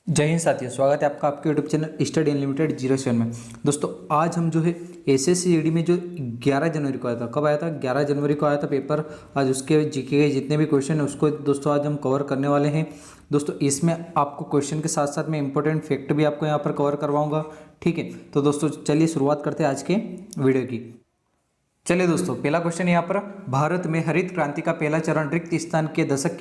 जय हिंद साथियों, स्वागत है आपका आपके यूट्यूब चैनल स्टडी अनलिमिटेड 07 में। दोस्तों आज हम जो है एसएससी जीडी में जो 11 जनवरी को आया था, कब आया था? 11 जनवरी को आया था पेपर। आज उसके जीके के जितने भी क्वेश्चन हैं उसको दोस्तों आज हम कवर करने वाले हैं। दोस्तों इसमें आपको क्वेश्चन के साथ साथ में इंपॉर्टेंट फैक्ट भी आपको यहाँ पर कवर करवाऊँगा, ठीक है। तो दोस्तों चलिए शुरुआत करते हैं आज के वीडियो की। चलिए दोस्तों, पहला क्वेश्चन यहाँ पर, भारत में हरित क्रांति का पहला चरण रिक्त स्थान के दशक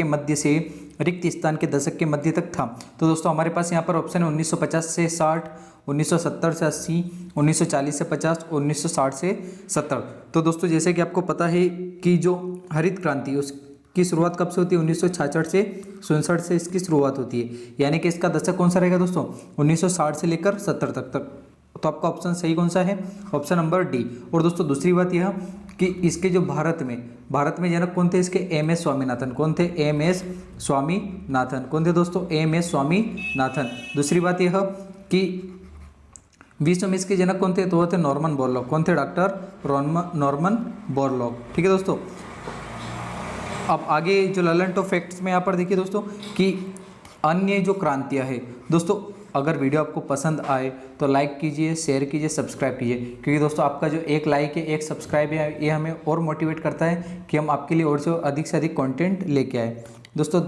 के मध्य तक था। तो दोस्तों हमारे पास यहाँ पर ऑप्शन है 1950 से 60, 1970 से 80, 1940 से 50, 1960 से 70। तो दोस्तों जैसे कि आपको पता है कि जो हरित क्रांति उसकी शुरुआत कब से होती है? 1966 से 67 से इसकी शुरुआत होती है, यानी कि इसका दशक कौन सा रहेगा दोस्तों? 1960 से लेकर 70 तक। तो आपका ऑप्शन सही कौन सा है? Option number D. और दोस्तों दूसरी बात यह कि इसके जो भारत में जनक कौन थे इसके? M S Swaminathan. कौन थे? M S Swaminathan. कौन थे दोस्तों? M S Swaminathan. दूसरी बात यह कि विश्व में इसके जनक कौन थे? तो वो थे नॉर्मन बोरलॉग। कौन थे? डॉक्टर नॉर्मन बोरलॉग, ठीक है दोस्तों। अब आगे जो ललन ऑफ फैक्ट्स में यहाँ पर देखिए दोस्तों कि अन्य जो क्रांतियाँ है दोस्तों, अगर वीडियो आपको पसंद आए तो लाइक कीजिए, शेयर कीजिए, सब्सक्राइब कीजिए, क्योंकि दोस्तों आपका जो एक लाइक है, एक सब्सक्राइब है, ये हमें और मोटिवेट करता है कि हम आपके लिए और से अधिक कंटेंट लेके आए। दोस्तों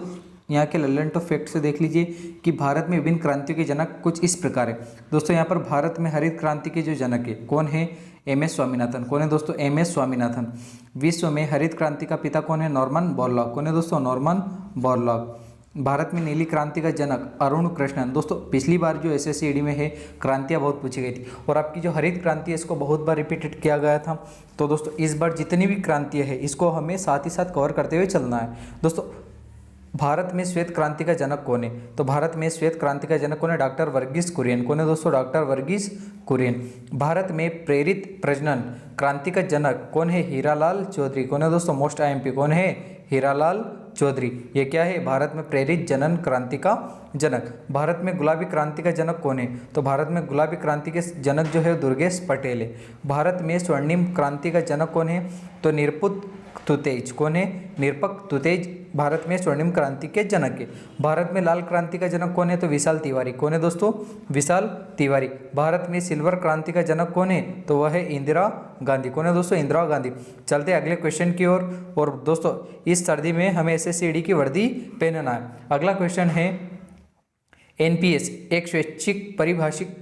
यहाँ के ललन ऑफ फैक्ट से देख लीजिए कि भारत में विभिन्न क्रांतियों के जनक कुछ इस प्रकार है। दोस्तों यहाँ पर भारत में हरित क्रांति के जो जनक है कौन है? M S Swaminathan. कौन है दोस्तों? M S Swaminathan. विश्व में हरित क्रांति का पिता कौन है? Norman Borlaug. कौन है दोस्तों? Norman Borlaug. भारत में नीली क्रांति का जनक अरुण कृष्णन। दोस्तों पिछली बार जो एसएससी में है क्रांतियाँ बहुत पूछी गई थी और आपकी जो हरित क्रांति है इसको बहुत बार रिपीटेड किया गया था। तो दोस्तों इस बार जितनी भी क्रांतियाँ है इसको हमें साथ ही साथ कवर करते हुए चलना है। दोस्तों भारत में श्वेत क्रांति का जनक कौन है? तो भारत में श्वेत क्रांति का जनक कौन है? डॉक्टर वर्गीस कुरियन। कौन है दोस्तों? डॉक्टर वर्गीस कुरियन। भारत में प्रेरित प्रजनन क्रांति का जनक कौन है? हीरालाल चौधरी। कौन है दोस्तों? मोस्ट आईएमपी कौन है? हीरालाल चौधरी। ये क्या है? भारत में प्रेरित जनन क्रांति का जनक। भारत में गुलाबी क्रांति का जनक कौन है? तो भारत में गुलाबी क्रांति के जनक जो है दुर्गेश पटेल है। भारत में स्वर्णिम क्रांति का जनक कौन है? तो निरपक तुतेज। कौन है? निरपक तुतेज भारत में स्वर्णिम क्रांति के जनक है। भारत में लाल क्रांति का जनक कौन है? तो विशाल तिवारी। कौन है दोस्तों? विशाल तिवारी। भारत में सिल्वर क्रांति का जनक कौन है? तो वह है इंदिरा गांधी। कौन है दोस्तों? इंदिरा गांधी। चलते अगले क्वेश्चन की ओर। और दोस्तों इस सर्दी में हमें एसएससी की वर्दी पहनना है। अगला क्वेश्चन है, एनपीएस एक स्वैच्छिक परिभाषित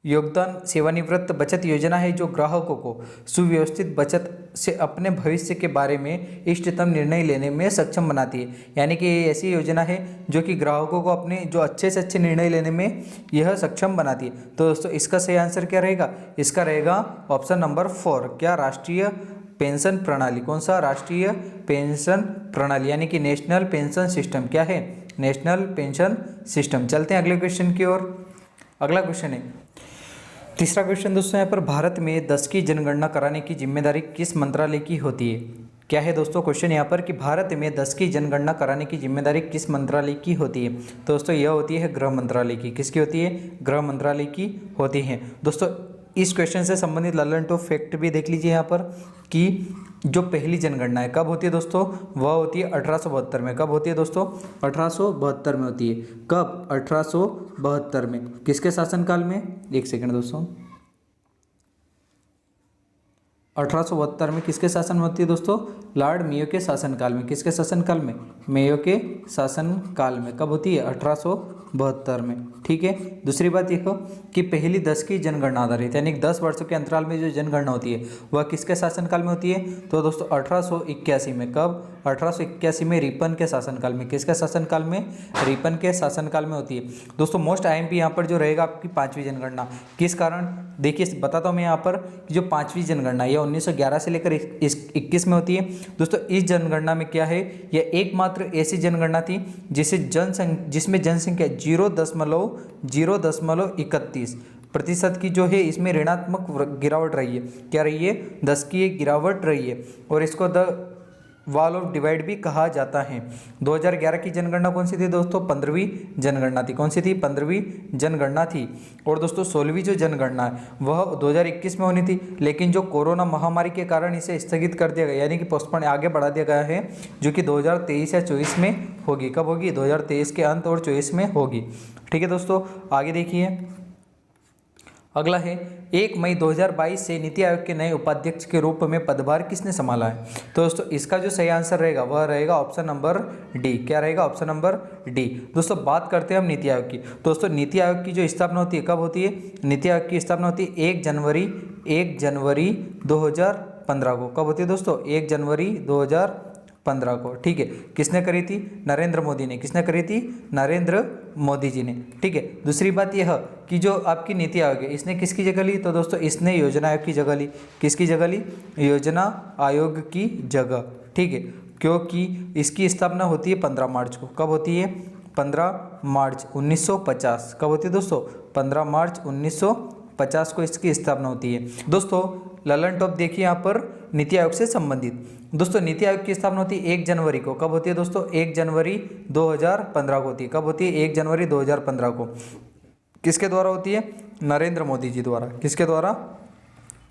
योगदान सेवानिवृत्त बचत योजना है जो ग्राहकों को सुव्यवस्थित बचत से अपने भविष्य के बारे में इष्टतम निर्णय लेने में सक्षम बनाती है। यानी कि ये ऐसी योजना है जो कि ग्राहकों को अपने जो अच्छे से अच्छे निर्णय लेने में यह सक्षम बनाती है। तो दोस्तों इसका सही आंसर क्या रहेगा? इसका रहेगा ऑप्शन नंबर 4। क्या? राष्ट्रीय पेंशन प्रणाली। कौन सा? राष्ट्रीय पेंशन प्रणाली, यानी कि नेशनल पेंशन सिस्टम। क्या है? National pension system. चलते हैं अगले क्वेश्चन की ओर। अगला क्वेश्चन है, तीसरा क्वेश्चन दोस्तों यहाँ पर, भारत में 10 की जनगणना कराने की जिम्मेदारी किस मंत्रालय की होती है? क्या है दोस्तों क्वेश्चन यहाँ पर कि भारत में 10 की जनगणना कराने की जिम्मेदारी किस मंत्रालय की होती है? तो दोस्तों यह होती है गृह मंत्रालय की। किसकी होती है? गृह मंत्रालय की होती है। दोस्तों इस क्वेश्चन से संबंधित ललन ऑफ फैक्ट भी देख लीजिए यहाँ पर कि जो पहली जनगणना है कब होती है दोस्तों? वह होती है 1872 में। कब होती है दोस्तों? 1872 में होती है। कब? 1872 में। किसके शासनकाल में? एक सेकंड दोस्तों, 1872 में किसके शासन में होती है दोस्तों? लॉर्ड मेयो के शासनकाल में। किसके शासनकाल में? मेयो के शासनकाल में। कब होती है? 1872 में, ठीक है। दूसरी बात यह कि पहली 10 की जनगणना आधारित, यानी 10 वर्षों के अंतराल में जो जनगणना होती है वह किसके शासनकाल में होती है? तो दोस्तों 1881 में। कब? 1881 में रिपन के शासनकाल में। किसके शासनकाल में? रिपन के शासनकाल में होती है। दोस्तों मोस्ट आईएमपी यहाँ पर जो रहेगा आपकी 5वीं जनगणना। किस कारण? देखिए बताता हूँ मैं यहाँ पर कि जो 5वीं जनगणना यह 1911 से लेकर 21 में होती है। दोस्तों इस जनगणना में क्या है, यह एकमात्र ऐसी जनगणना थी जिसमें जनसंख्या 0.31% की जो है इसमें ऋणात्मक गिरावट रही है। क्या रही है? 10 की एक गिरावट रही है। और इसको वॉल ऑफ डिवाइड भी कहा जाता है। 2011 की जनगणना कौन सी थी दोस्तों? 15वीं जनगणना थी। कौन सी थी? 15वीं जनगणना थी। और दोस्तों 16वीं जो जनगणना है वह 2021 में होनी थी, लेकिन जो कोरोना महामारी के कारण इसे स्थगित कर दिया गया, यानी कि पोस्टपोन आगे बढ़ा दिया गया है, जो कि 2023 या 24 में होगी। कब होगी? 2023 के अंत और 24 में होगी। ठीक है दोस्तों, आगे देखिए। अगला है 1 मई 2022 से नीति आयोग के नए उपाध्यक्ष के रूप में पदभार किसने संभाला है? तो दोस्तों इसका जो सही आंसर रहेगा वह रहेगा ऑप्शन नंबर डी। क्या रहेगा? Option number D. दोस्तों बात करते हैं हम नीति आयोग की। दोस्तों नीति आयोग की जो स्थापना होती है कब होती है? नीति आयोग की स्थापना होती है 1 जनवरी 2015 को। कब होती है दोस्तों? 1 जनवरी 2015 को। ठीक है, किसने करी थी? नरेंद्र मोदी ने। किसने करी थी? नरेंद्र मोदी जी ने। ठीक है, दूसरी बात यह कि जो आपकी नीति आयोग है इसने किसकी जगह ली? तो दोस्तों इसने योजना आयोग की जगह ली। किसकी जगह ली? योजना आयोग की जगह। ठीक है, क्योंकि इसकी स्थापना होती है 15 मार्च को। कब होती है? 15 मार्च 1950। कब होती है दोस्तों? 15 मार्च 1950 को इसकी स्थापना होती है। दोस्तों ललन टॉप देखिए यहाँ पर नीति आयोग से संबंधित। दोस्तों नीति आयोग की स्थापना होती है 1 जनवरी को। कब होती है दोस्तों? 1 जनवरी 2015 को होती है। कब होती है? 1 जनवरी 2015 को। किसके द्वारा होती है? नरेंद्र मोदी जी द्वारा। किसके द्वारा?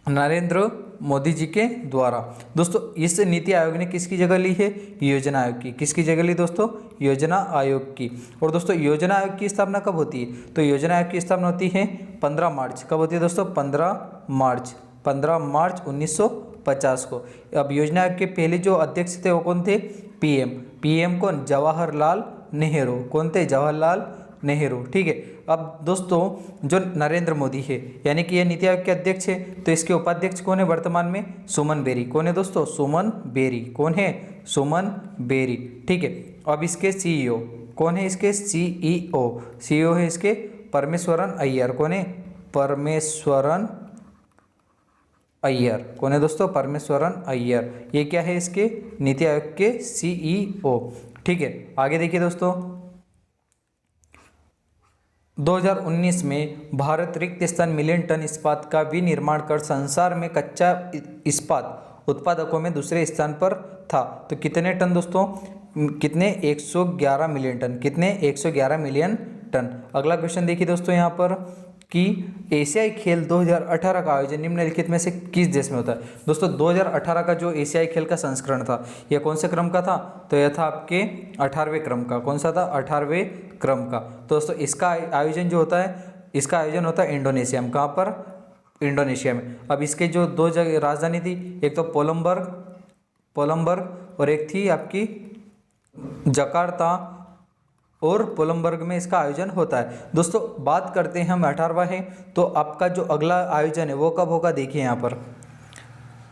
नरेंद्र मोदी जी के द्वारा। दोस्तों इस नीति आयोग ने किसकी जगह ली है? योजना आयोग की। किसकी जगह ली दोस्तों? योजना आयोग की। और दोस्तों योजना आयोग की स्थापना कब होती है? तो योजना आयोग की स्थापना होती है 15 मार्च। कब होती है दोस्तों? 15 मार्च 1950 को। अब योजना आयोग के पहले जो अध्यक्ष थे वो कौन थे? पीएम कौन? जवाहरलाल नेहरू। कौन थे? जवाहरलाल नेहरू। ठीक है, अब दोस्तों जो नरेंद्र मोदी है यानी कि यह नीति आयोग के अध्यक्ष है, तो इसके उपाध्यक्ष कौन है वर्तमान में? सुमन बेरी। कौन है दोस्तों? सुमन बेरी। कौन है? सुमन बेरी। ठीक है, अब इसके सीईओ कौन है? इसके सीईओ है इसके परमेश्वरन अय्यर। कौन है? परमेश्वरन अय्यर। कौन है दोस्तों? परमेश्वरन अय्यर। ये क्या है? इसके नीति आयोग के सीईओ। ठीक है, आगे देखिए दोस्तों। 2019 में भारत रिक्त स्थान मिलियन टन इस्पात का विनिर्माण कर संसार में कच्चा इस्पात उत्पादकों में दूसरे स्थान पर था। तो कितने टन दोस्तों? कितने? 111 मिलियन टन। कितने? 111 मिलियन टन। अगला क्वेश्चन देखिए दोस्तों यहाँ पर कि एशियाई खेल 2018 का आयोजन निम्नलिखित में से किस देश में होता है? दोस्तों 2018 का जो एशियाई खेल का संस्करण था यह कौन से क्रम का था? तो यह था आपके 18वें क्रम का। कौन सा था? 18वें क्रम का। तो दोस्तों इसका आयोजन जो होता है, इसका आयोजन होता है इंडोनेशिया में। कहाँ पर? इंडोनेशिया में। अब इसके जो 2 जगह राजधानी थी, एक तो पोलमबर्ग और एक थी आपकी जकार्ता, और पोलमबर्ग में इसका आयोजन होता है। दोस्तों बात करते हैं हम 18वां है, तो आपका जो अगला आयोजन है वो कब होगा? देखिए यहाँ पर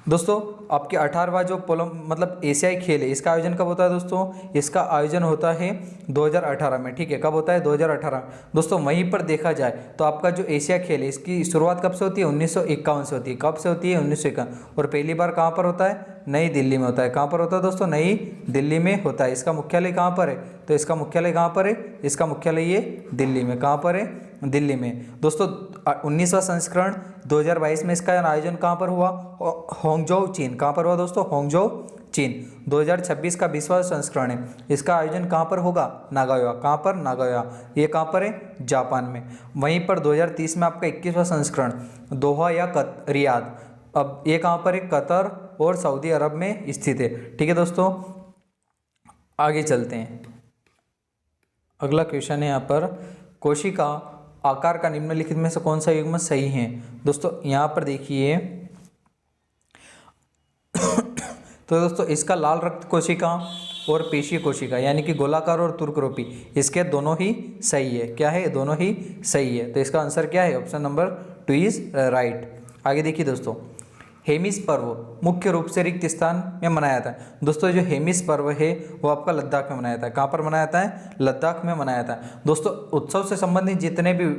दोस्तों आपके 18वां जो मतलब एशियाई खेल है इसका आयोजन कब होता है दोस्तों? इसका आयोजन होता है 2018 में। ठीक है, कब होता है? 2018। दोस्तों वहीं पर देखा जाए तो आपका जो एशिया खेल है इसकी शुरुआत कब से होती है? 1951 से होती है। कब से होती है? 1951। और पहली बार कहाँ पर होता है? नई दिल्ली में होता है। कहाँ पर होता है दोस्तों? नई दिल्ली में होता है। इसका मुख्यालय कहाँ पर है? तो इसका मुख्यालय कहाँ पर है? इसका मुख्यालय ये दिल्ली में। कहाँ पर है? दिल्ली में। दोस्तों 19वां संस्करण 2022 में इसका आयोजन कहाँ पर हुआ? होंगझोउ चीन। कहाँ पर हुआ दोस्तों? होंगझोउ चीन। 2026 का 20वां संस्करण है, इसका आयोजन कहाँ पर होगा? नागोया। कहाँ पर? नागोया। ये कहाँ पर है? जापान में। वहीं पर 2030 में आपका 21वां संस्करण दोहा या रियाद। अब ये कहाँ पर है? कतर और सऊदी अरब में स्थित है। ठीक है दोस्तों, आगे चलते हैं। अगला क्वेश्चन है यहाँ पर, कोशिका आकार का निम्नलिखित में से कौन सा युग्म सही है? दोस्तों यहाँ पर देखिए तो दोस्तों इसका लाल रक्त कोशिका और पेशीय कोशिका यानी कि गोलाकार और तुर्करोपी, इसके दोनों ही सही है। क्या है? दोनों ही सही है। तो इसका आंसर क्या है? Option number 2 is right. आगे देखिए दोस्तों, हेमिस पर्व मुख्य रूप से रिक्त स्थान में मनाया जाता है। दोस्तों जो हेमिस पर्व है वो आपका लद्दाख में मनाया जाता है। कहाँ पर मनाया जाता है? लद्दाख में मनाया जाता है। दोस्तों उत्सव से संबंधित जितने भी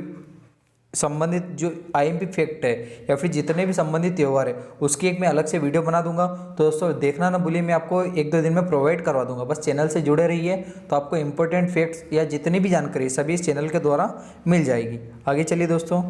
संबंधित जो आईएमपी फैक्ट है या फिर जितने भी संबंधित त्यौहार है उसकी एक मैं अलग से वीडियो बना दूंगा। तो दोस्तों देखना ना भूलिए, मैं आपको 1-2 दिन में प्रोवाइड करवा दूंगा। बस चैनल से जुड़े रहिए तो आपको इंपॉर्टेंट फैक्ट्स या जितनी भी जानकारी सभी इस चैनल के द्वारा मिल जाएगी। आगे चलिए दोस्तों,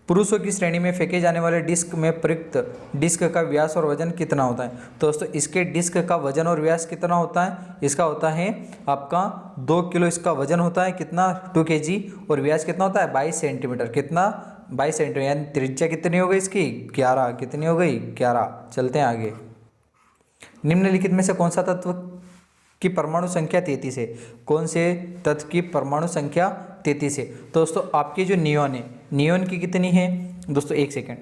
पुरुषों की श्रेणी में फेंके जाने वाले डिस्क में प्रयुक्त डिस्क का व्यास और वजन कितना होता है। तो दोस्तों इसके डिस्क का वजन और व्यास कितना होता है, इसका होता है आपका 2 किलो इसका वजन होता है, कितना 2 kg, और व्यास कितना होता है 22 सेंटीमीटर, कितना 22 सेंटीमीटर, यानी त्रिज्या कितनी हो गई इसकी 11, कितनी हो गई 11। चलते हैं आगे। निम्नलिखित में से कौन सा तत्व की परमाणु संख्या 33 है, कौन से तत्व की परमाणु संख्या 33 है। तो दोस्तों आपकी जो नियोन है, नियोन की कितनी है दोस्तों, एक सेकेंड,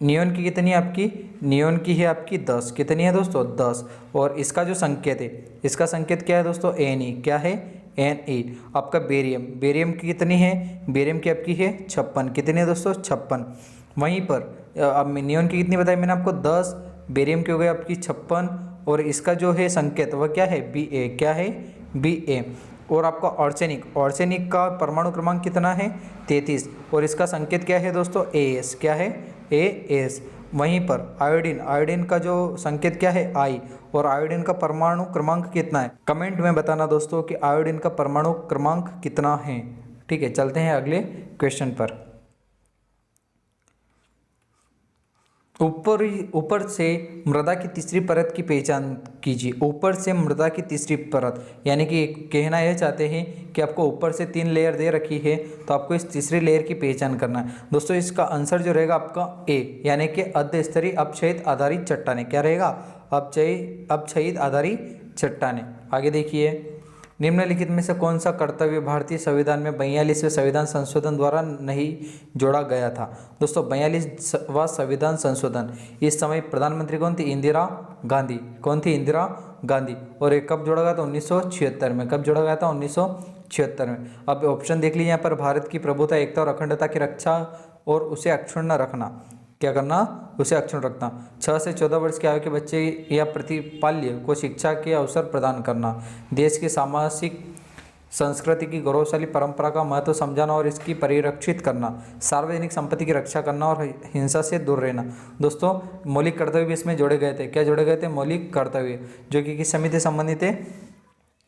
नियोन की कितनी है आपकी, नियोन की है आपकी 10, कितनी है दोस्तों 10। और इसका जो संकेत है, इसका संकेत क्या है दोस्तों Ne, क्या है Ne। आपका बेरियम, बेरियम की कितनी है, बेरियम की आपकी है 56, कितनी है दोस्तों 56। वहीं पर अब नियोन की कितनी बताई मैंने आपको 10, बेरियम की हो गई आपकी 56, और इसका जो है संकेत वह क्या है Ba, क्या है Ba। और आपका ऑर्सेनिक, ऑर्सेनिक का परमाणु क्रमांक कितना है 33, और इसका संकेत क्या है दोस्तों As, क्या है As। वहीं पर आयोडीन, आयोडीन का जो संकेत क्या है I, और आयोडीन का परमाणु क्रमांक कितना है, कमेंट में बताना दोस्तों कि आयोडीन का परमाणु क्रमांक कितना है। ठीक है, चलते हैं अगले क्वेश्चन पर। ऊपर से मृदा की तीसरी परत की पहचान कीजिए। ऊपर से मृदा की तीसरी परत, यानी कि कहना यह चाहते हैं कि आपको ऊपर से 3 लेयर दे रखी है, तो आपको इस तीसरी लेयर की पहचान करना है। दोस्तों इसका आंसर जो रहेगा आपका ए, यानी कि अर्ध स्तरीय अपक्षयित आधारित चट्टानें, क्या रहेगा अपक्षयित आधारित चट्टानें। आगे देखिए, निम्नलिखित में से कौन सा कर्तव्य भारतीय संविधान में 42वें संविधान संशोधन द्वारा नहीं जोड़ा गया था। दोस्तों 42वां संविधान संशोधन, इस समय प्रधानमंत्री कौन थी, इंदिरा गांधी, कौन थी इंदिरा गांधी। और ये कब जोड़ा गया था 1976 में, कब जोड़ा गया था 1976 में। अब ऑप्शन देख लीजिए यहाँ पर, भारत की प्रभुता, एकता और अखंडता की रक्षा और उसे अक्षुण्ण रखना, क्या करना, उसे अक्षुण्ण रखना। 6 से 14 वर्ष के आयु के बच्चे या प्रतिपाल्य को शिक्षा के अवसर प्रदान करना, देश की सामाजिक संस्कृति की गौरवशाली परंपरा का महत्व समझाना और इसकी परिरक्षित करना, सार्वजनिक संपत्ति की रक्षा करना और हिंसा से दूर रहना। दोस्तों मौलिक कर्तव्य भी इसमें जोड़े गए थे, क्या जोड़े गए थे, मौलिक कर्तव्य, जो कि किस समिति से संबंधित है,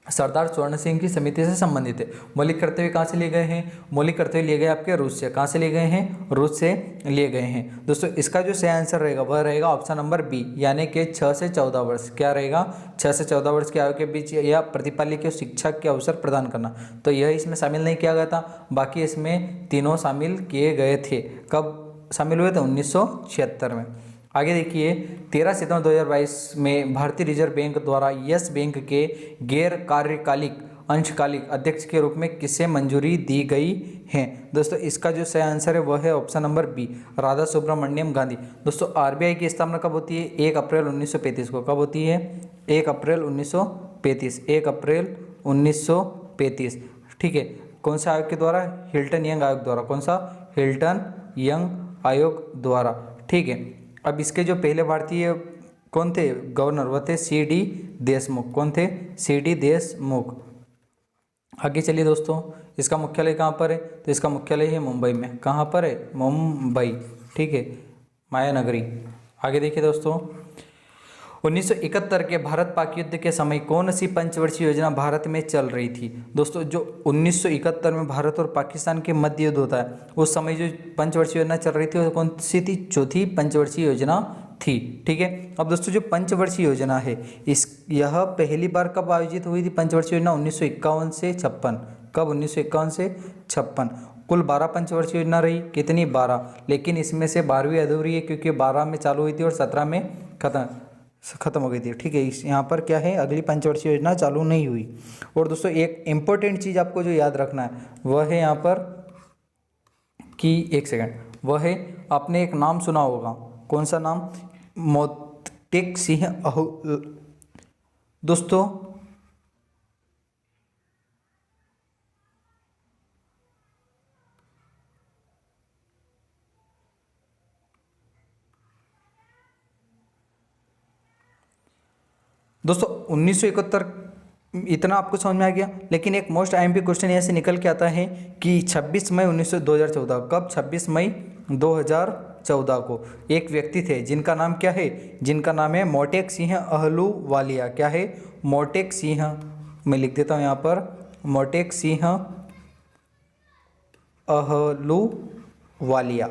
सरदार स्वर्ण सिंह की समिति से संबंधित है। मौलिक कर्तव्य कहाँ से लिए गए हैं, मौलिक कर्तव्य लिए गए आपके रूस से, कहाँ से लिए गए हैं, रूस से लिए गए हैं। दोस्तों इसका जो सही आंसर रहेगा वह रहेगा ऑप्शन नंबर बी, यानी कि 6 से 14 वर्ष, क्या रहेगा 6 से 14 वर्ष की आयु के बीच या प्रतिपाल्य के शिक्षा के अवसर प्रदान करना। तो यह इसमें शामिल नहीं किया गया था, बाकी इसमें तीनों शामिल किए गए थे। कब शामिल हुए थे, 1976 में। आगे देखिए, 13 सितंबर 2022 में भारतीय रिजर्व बैंक द्वारा यस बैंक के गैर कार्यकालिक अंशकालिक अध्यक्ष के रूप में किसे मंजूरी दी गई है। दोस्तों इसका जो सही आंसर है वह है option number B, Radha Subramaniam Gandhi. दोस्तों आरबीआई की स्थापना कब होती है, 1 अप्रैल 1935 को, कब होती है, 1 अप्रैल 1935, 1 अप्रैल 1935। ठीक है, कौन सा आयोग के द्वारा, हिल्टन यंग आयोग द्वारा, कौन सा, हिल्टन यंग आयोग द्वारा। ठीक है, अब इसके जो पहले भारतीय कौन थे गवर्नर, वह थे CD देशमुख, कौन थे, CD देशमुख। आगे चलिए दोस्तों, इसका मुख्यालय कहाँ पर है, तो इसका मुख्यालय है मुंबई में, कहाँ पर है, मुंबई। ठीक है, माया नगरी। आगे देखिए दोस्तों, 1971 के भारत पाक युद्ध के समय कौन सी पंचवर्षीय योजना भारत में चल रही थी। दोस्तों जो 1971 में भारत और पाकिस्तान के मध्य युद्ध होता है, उस समय जो पंचवर्षीय योजना चल रही थी वो कौन सी थी, चौथी पंचवर्षीय योजना थी। ठीक है, अब दोस्तों जो पंचवर्षीय योजना है यह पहली बार कब आयोजित हुई थी, पंचवर्षीय योजना 1951 से 56, कब, 1951 से 56। कुल 12 पंचवर्षीय योजना रही, कितनी, 12, लेकिन इसमें से 12वीं अधूरी है क्योंकि 12 में चालू हुई थी और 17 में खत्म हो गई थी। ठीक है, यहाँ पर क्या है, अगली पंचवर्षीय योजना चालू नहीं हुई। और दोस्तों एक इम्पोर्टेंट चीज़ आपको जो याद रखना है वह है यहाँ पर कि, एक सेकंड, वह है आपने एक नाम सुना होगा, कौन सा नाम, मोटेक सिंह दोस्तों दोस्तों 1971 इतना आपको समझ में आ गया, लेकिन एक मोस्ट आईएमपी क्वेश्चन यहाँ से निकल के आता है कि 26 मई 2014, कब, 26 मई 2014 को एक व्यक्ति थे जिनका नाम क्या है, जिनका नाम है मोटेक सिंह अहलूवालिया, क्या है, मोटेक सिंह, मैं लिख देता हूँ यहाँ पर, मोटेक सिंह वालिया,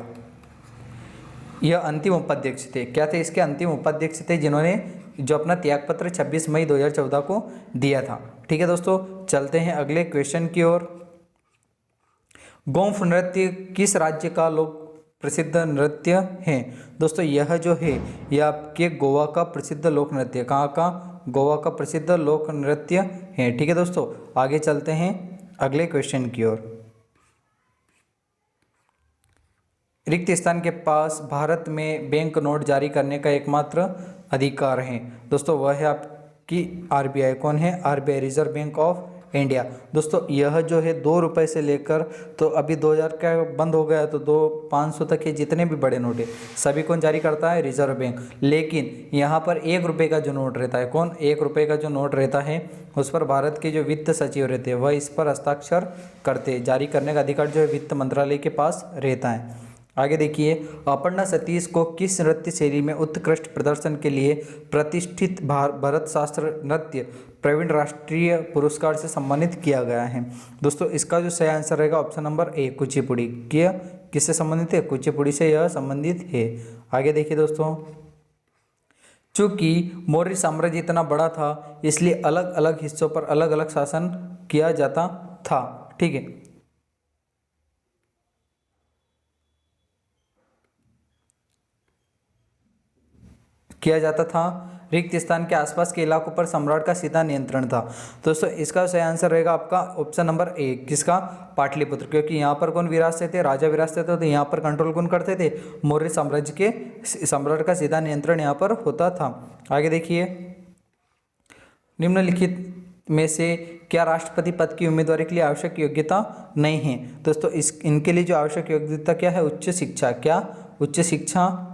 यह अंतिम उपाध्यक्ष थे। क्या थे इसके? अंतिम उपाध्यक्ष थे, जिन्होंने जो अपना त्यागपत्र 26 मई 2014 को दिया था। ठीक है दोस्तों, चलते हैं अगले क्वेश्चन की ओर। गोंफ नृत्य किस राज्य का लोक प्रसिद्ध नृत्य है? दोस्तों यह जो है यह आपके गोवा का प्रसिद्ध लोक नृत्य, कहाँ का? गोवा का प्रसिद्ध लोक नृत्य है। ठीक है दोस्तों, आगे चलते हैं अगले क्वेश्चन की ओर। रिक्त स्थान के पास भारत में बैंक नोट जारी करने का एकमात्र अधिकार है। दोस्तों वह है आपकी आरबीआई। कौन है? RBI, reserve bank of India. दोस्तों यह जो है 2 रुपये से लेकर, तो अभी 2000 का बंद हो गया, तो 500 तक के जितने भी बड़े नोट है सभी कौन जारी करता है? Reserve bank. लेकिन यहाँ पर 1 रुपये का जो नोट रहता है, कौन? 1 रुपये का जो नोट रहता है उस पर भारत के जो वित्त सचिव रहते हैं वह इस पर हस्ताक्षर करते हैं। जारी करने का अधिकार जो है वित्त मंत्रालय के पास रहता है। आगे देखिए, अपर्णा सतीश को किस नृत्य शैली में उत्कृष्ट प्रदर्शन के लिए प्रतिष्ठित भरत शास्त्र नृत्य प्रवीण राष्ट्रीय पुरस्कार से सम्मानित किया गया है? दोस्तों इसका जो सही आंसर रहेगा ऑप्शन नंबर ए, कुचिपुड़ी। क्या किससे संबंधित है? कुचिपुड़ी से यह संबंधित है। आगे देखिए दोस्तों, चूंकि मौर्य साम्राज्य इतना बड़ा था इसलिए अलग अलग हिस्सों पर अलग अलग शासन किया जाता था। ठीक है, किया जाता था। रिक्त स्थान के आसपास के इलाकों पर सम्राट का सीधा नियंत्रण था। दोस्तों इसका सही आंसर रहेगा आपका ऑप्शन नंबर ए, किसका? पाटलिपुत्र, क्योंकि यहाँ पर कौन विराजते थे? राजा विराजते थे, तो यहाँ पर कंट्रोल कौन करते थे? मौर्य साम्राज्य के सम्राट का सीधा नियंत्रण यहाँ पर होता था। आगे देखिए, निम्नलिखित में से क्या राष्ट्रपति पद की उम्मीदवारी के लिए आवश्यक योग्यता नहीं है? दोस्तों इनके लिए जो आवश्यक योग्यता क्या है? उच्च शिक्षा। क्या? उच्च शिक्षा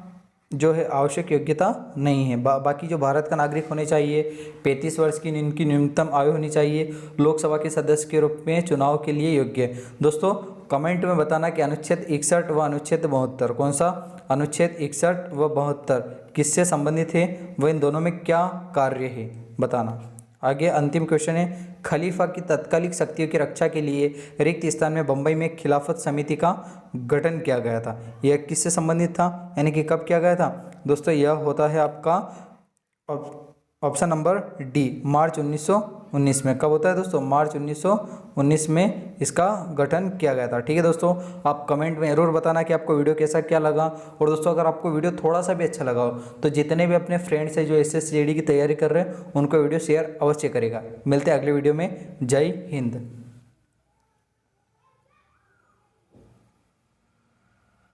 जो है आवश्यक योग्यता नहीं है। बाकी जो भारत का नागरिक होने चाहिए, 35 वर्ष की इनकी न्यूनतम आयु होनी चाहिए, लोकसभा के सदस्य के रूप में चुनाव के लिए योग्य है। दोस्तों कमेंट में बताना कि अनुच्छेद 61 व अनुच्छेद 72, कौन सा? अनुच्छेद 61 व 72 किससे संबंधित है? वह इन दोनों में क्या कार्य है बताना। आगे अंतिम क्वेश्चन है, खलीफा की तत्कालिक शक्तियों की रक्षा के लिए रिक्त स्थान में बंबई में खिलाफत समिति का गठन किया गया था। यह किससे संबंधित था, यानी कि कब किया गया था? दोस्तों यह होता है आपका ऑप्शन नंबर डी, मार्च 1919 में। कब होता है दोस्तों? मार्च 1919 में इसका गठन किया गया था। ठीक है दोस्तों, आप कमेंट में जरूर बताना कि आपको वीडियो कैसा क्या लगा। और दोस्तों अगर आपको वीडियो थोड़ा सा भी अच्छा लगा हो तो जितने भी अपने फ्रेंड्स हैं जो SSC की तैयारी कर रहे हैं उनको वीडियो शेयर अवश्य करेगा। मिलते हैं अगले वीडियो में। जय हिंद।